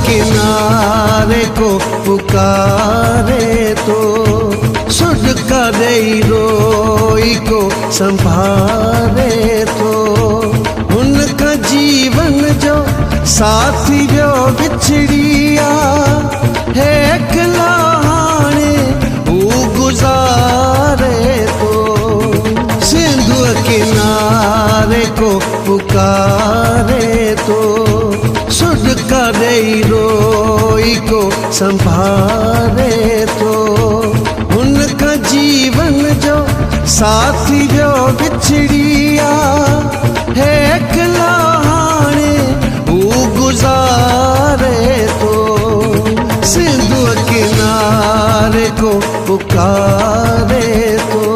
किनारे को पुकारे तो सुध करे रोई को संभाले तो उनका जीवन जो साथी जो बिछड़िया है कलाने वो गुजारे तो सिंधु किनारे को पुकारे तो सुध करे रोई को संभाले तो उनका जीवन जो साथी जो बिछड़िया है कलाने वो गुजारे तो सिंधु किनारे को पुकारे तो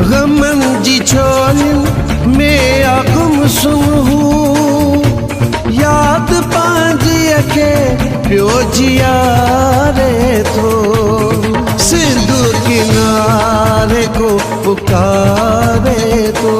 गमन जी छोलिन में आगुम सुनहू याद पांजी के प्यो जियारे तो सिंधु किनारे को पुकारे तो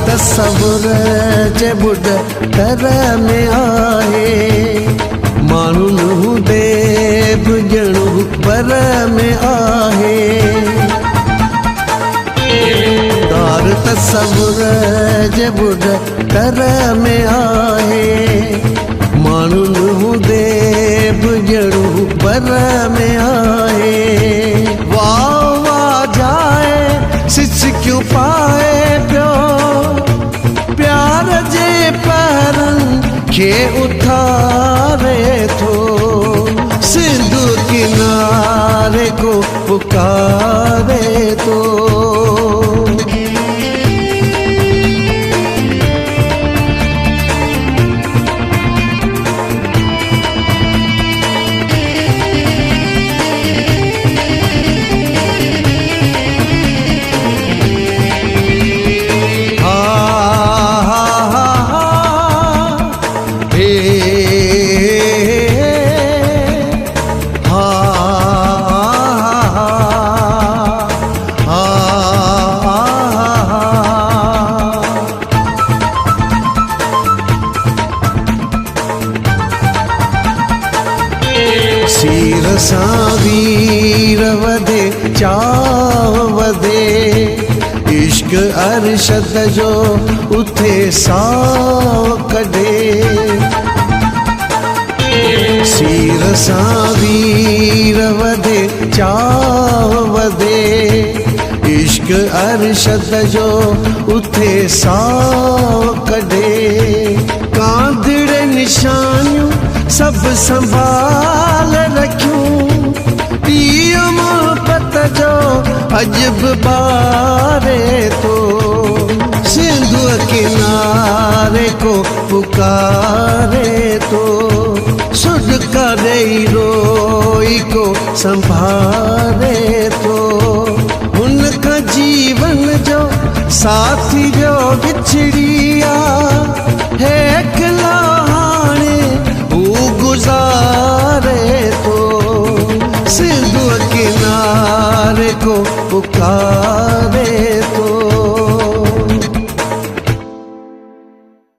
तस्वुर जे बुढ़ कर में आए मानू देव जणु पर में आहे तार तस्वुर जे बुढ़ कर में आए मानू देव जणु पर में आहे वाह वाह जाए सिच क्यों पाए प्यो प्यार जे पैरन के उठारे तो सिंधु किनारे को पुकारे तो सीर सां वीर वधे चाव वधे इश्क अरशद जो उथे साव कढे सां वीर वधे चाह वधे इश्क अरशद जो उथे साह कढे कांदड़े निशानियूं सभु संभाल रखियूं पीउ मोहब्बत जो अजब बारे तो सिंधु किनारे को पुकारे तो सुडका दई रोई को संभाले तो उनका जीवन जो साथी जो बिछड़िया है खिलाने वो गुजारे तो सिंधु किनारे को पुकार